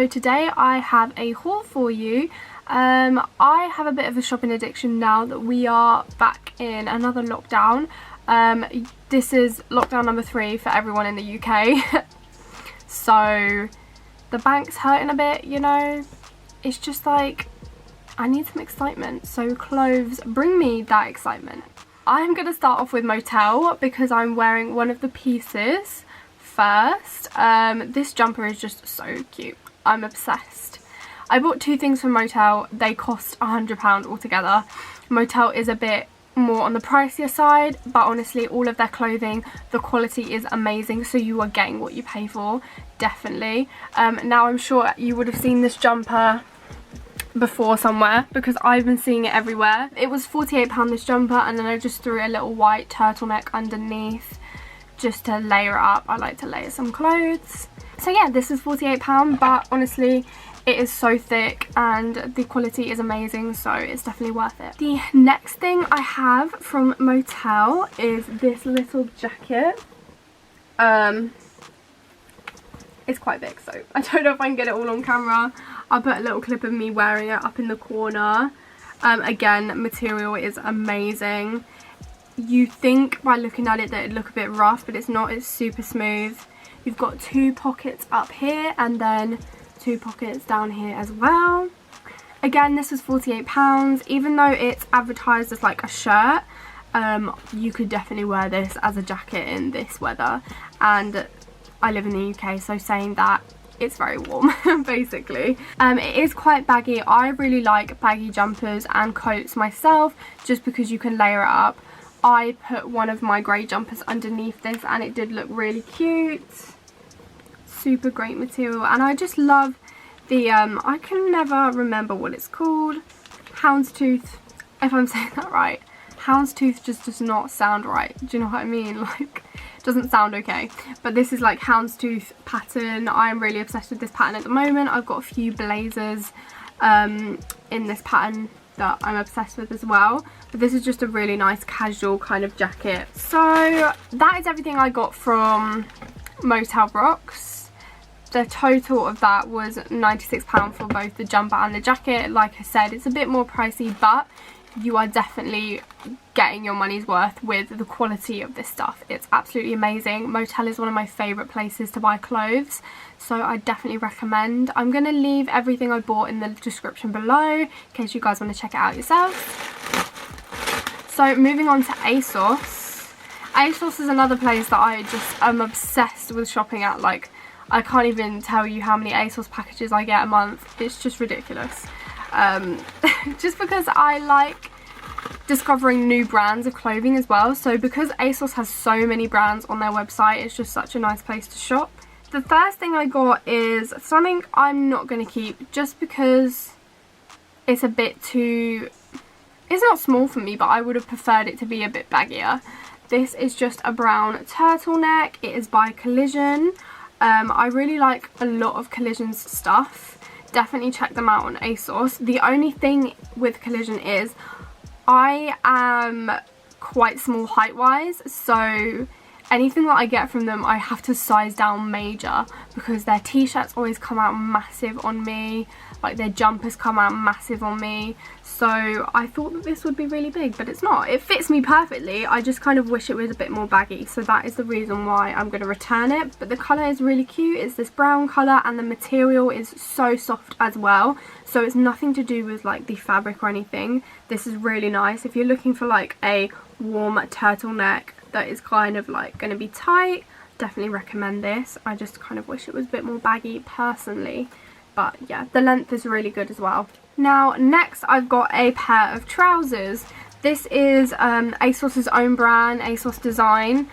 so today I have a haul for you. I have a bit of a shopping addiction now that we are back in another lockdown. This is lockdown number 3 for everyone in the UK. So the bank's hurting a bit, you know. It's just like, I need some excitement, so clothes bring me that excitement. I'm going to start off with MOTEL because I'm wearing one of the pieces first. This jumper is just so cute. I'm obsessed. I bought 2 things from MOTEL. They cost £100 altogether. MOTEL is a bit more on the pricier side, but honestly all of their clothing, the quality is amazing, so you are getting what you pay for, definitely. Now I'm sure you would have seen this jumper before somewhere because I've been seeing it everywhere. It was £48 this jumper, and then I just threw a little white turtleneck underneath just to layer it up. I like to layer some clothes. So yeah, this is £48, but honestly it is so thick and the quality is amazing, so it's definitely worth it. The next thing I have from MOTEL is this little jacket. It's quite big, so I don't know if I can get it all on camera. I'll put a little clip of me wearing it up in the corner. Again, material is amazing. You think by looking at it that it'd look a bit rough, but it's not. It's super smooth. You've got 2 pockets up here and then 2 pockets down here as well. Again, this was £48. Even though it's advertised as like a shirt, you could definitely wear this as a jacket in this weather, and I live in the UK, so saying that, it's very warm basically. It is quite baggy. I really like baggy jumpers and coats myself just because you can layer it up. I put one of my grey jumpers underneath this and it did look really cute. Super great material, and I just love the I can never remember what it's called, houndstooth, if I'm saying that right. Houndstooth just does not sound right, do you know what I mean? Like, it doesn't sound okay, but this is like houndstooth pattern. I'm really obsessed with this pattern at the moment. I've got a few blazers in this pattern that I'm obsessed with as well, but this is just a really nice casual kind of jacket. So that is everything I got from MOTEL Brox. The total of that was £96 for both the jumper and the jacket. Like I said, it's a bit more pricey, but you are definitely getting your money's worth with the quality of this stuff. It's absolutely amazing. MOTEL is one of my favourite places to buy clothes, so I definitely recommend. I'm going to leave everything I bought in the description below in case you guys want to check it out yourselves. So moving on to ASOS. ASOS is another place that I just am obsessed with shopping at. Like, I can't even tell you how many ASOS packages I get a month. It's just ridiculous. Just because I like discovering new brands of clothing as well. So because ASOS has so many brands on their website, it's just such a nice place to shop. The first thing I got is something I'm not going to keep just because it's a bit too... It's not small for me, but I would have preferred it to be a bit baggier. This is just a brown turtleneck. It is by Collision. I really like a lot of Collision's stuff. Definitely check them out on ASOS. The only thing with Collision is I am quite small height wise, so anything that I get from them I have to size down major because their t-shirts always come out massive on me, like their jumpers come out massive on me. So I thought that this would be really big, but it's not. It fits me perfectly. I just kind of wish it was a bit more baggy, so that is the reason why I'm going to return it. But the colour is really cute. It's this brown colour and the material is so soft as well. So it's nothing to do with like the fabric or anything. This is really nice. If you're looking for like a warm turtleneck that is kind of like going to be tight, definitely recommend this. I just kind of wish it was a bit more baggy personally. But yeah, the length is really good as well. Now next I've got a pair of trousers. This is ASOS's own brand, ASOS Design.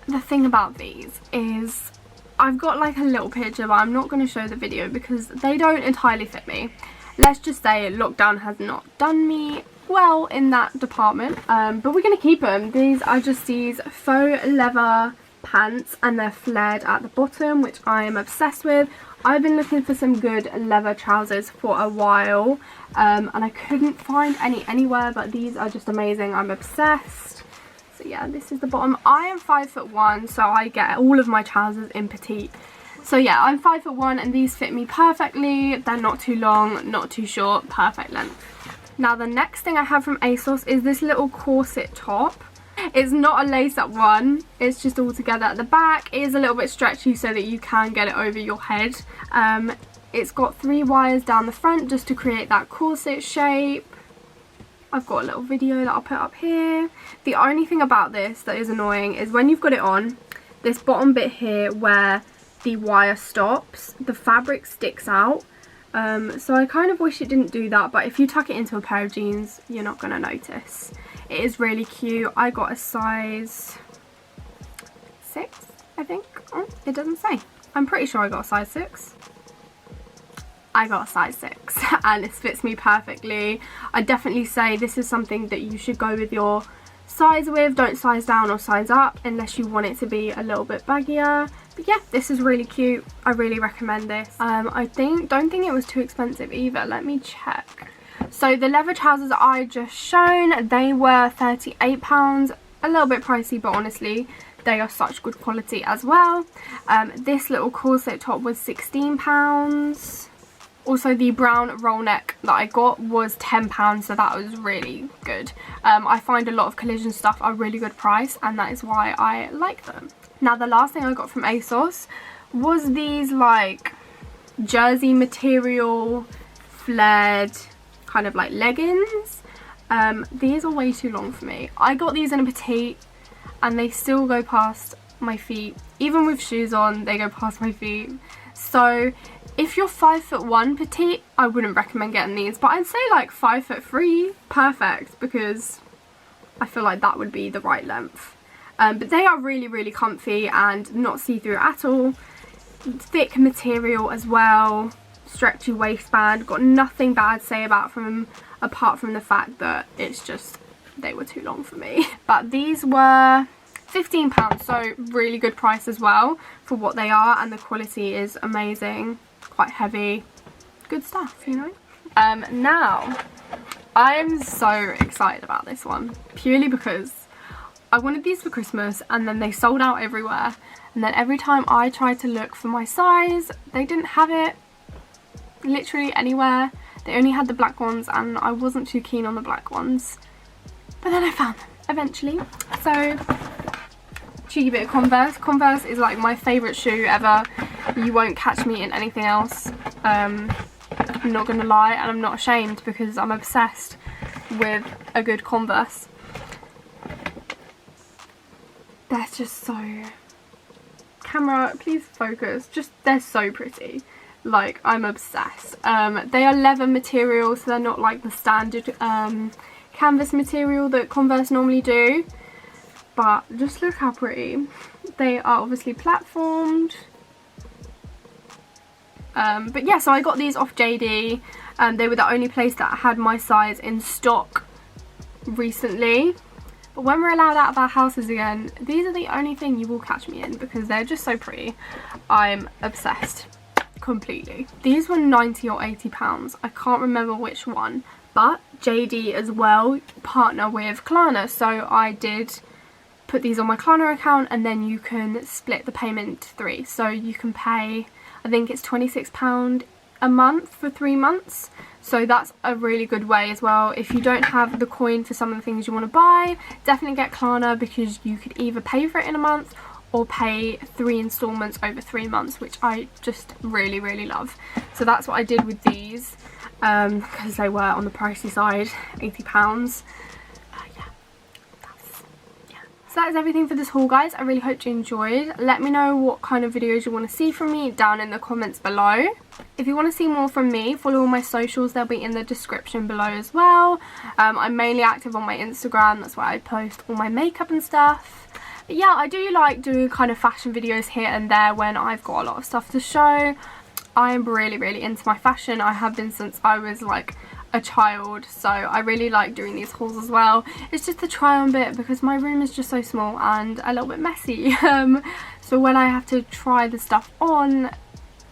The thing about these is I've got like a little picture, but I'm not going to show the video because they don't entirely fit me. Let's just say lockdown has not done me well in that department, but we're going to keep them. These are just these faux leather pants and they're flared at the bottom, which I am obsessed with. I've been looking for some good leather trousers for a while, and I couldn't find any anywhere, but these are just amazing. I'm obsessed. So yeah, this is the bottom. I am 5'1", so I get all of my trousers in petite. So yeah, I'm 5'1" and these fit me perfectly. They're not too long, not too short, perfect length. Now the next thing I have from ASOS is this little corset top. It's not a lace-up one, it's just all together at the back. It is a little bit stretchy so that you can get it over your head. It's got 3 wires down the front just to create that corset shape. I've got a little video that I'll put up here. The only thing about this that is annoying is when you've got it on, this bottom bit here where the wire stops, the fabric sticks out. So I kind of wish it didn't do that, but if you tuck it into a pair of jeans, you're not going to notice. It is really cute. I got a size 6, I think. Oh, it doesn't say. I'm pretty sure I got a size 6. I got a size 6 and this fits me perfectly. I definitely say this is something that you should go with your size with. Don't size down or size up unless you want it to be a little bit baggier. But yeah, this is really cute. I really recommend this. I don't think it was too expensive either. Let me check. So the leather trousers I just shown, they were £38. A little bit pricey, but honestly they are such good quality as well. This little corset top was £16. Also the brown roll neck that I got was £10, so that was really good. I find a lot of collision stuff are really good price, and that is why I like them. Now the last thing I got from ASOS was these like jersey material flared kind of like leggings. These are way too long for me. I got these in a petite and they still go past my feet. Even with shoes on, they go past my feet. So if you're 5'1" petite, I wouldn't recommend getting these, but I'd say like 5'3", perfect, because I feel like that would be the right length. But they are really, really comfy and not see-through at all. Thick material as well, stretchy waistband. Got nothing bad to say about them apart from the fact that it's just, they were too long for me. But these were £15, so really good price as well for what they are, and the quality is amazing. Quite heavy, good stuff, you know. Now I'm so excited about this one purely because I wanted these for Christmas and then they sold out everywhere, and then every time I tried to look for my size they didn't have it literally anywhere. They only had the black ones and I wasn't too keen on the black ones, but then I found them eventually. So cheeky bit of Converse. Converse is like my favourite shoe ever. You won't catch me in anything else. I'm not gonna lie, and I'm not ashamed because I'm obsessed with a good Converse. They're just so... Camera, please focus. Just, they're so pretty. Like, I'm obsessed. They are leather material, so they're not like the standard canvas material that Converse normally do. But just look how pretty. They are obviously platformed. But yeah, so I got these off JD. They were the only place that had my size in stock recently. But when we're allowed out of our houses again, these are the only thing you will catch me in because they're just so pretty. I'm obsessed completely. These were £90 or £80. I can't remember which one. But JD as well partner with Klarna. So I did put these on my Klarna account, and then you can split the payment into 3. So you can pay, I think it's £26 a month for 3 months. So that's a really good way as well. If you don't have the coin for some of the things you want to buy, definitely get Klarna, because you could either pay for it in a month or pay 3 installments over 3 months, which I just really, really love. So that's what I did with these, because they were on the pricey side, £80. So that is everything for this haul, guys. I really hope you enjoyed. Let me know what kind of videos you want to see from me down in the comments below. If you want to see more from me, follow all my socials. They'll be in the description below as well. I'm mainly active on my Instagram. That's where I post all my makeup and stuff. But yeah, I do like doing kind of fashion videos here and there when I've got a lot of stuff to show. I am really, really into my fashion. I have been since I was like a child, so I really like doing these hauls as well. It's just the try on bit because my room is just so small and a little bit messy. So when I have to try the stuff on,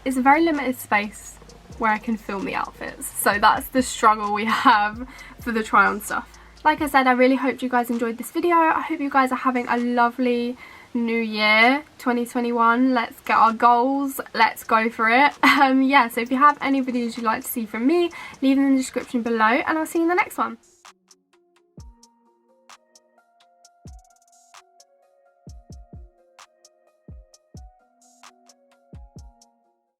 it's a very limited space where I can film the outfits. So that's the struggle we have for the try on stuff. Like I said, I really hope you guys enjoyed this video. I hope you guys are having a lovely new year 2021. Let's get our goals, let's go for it. Yeah, so if you have any videos you'd like to see from me, leave them in the description below and I'll see you in the next one.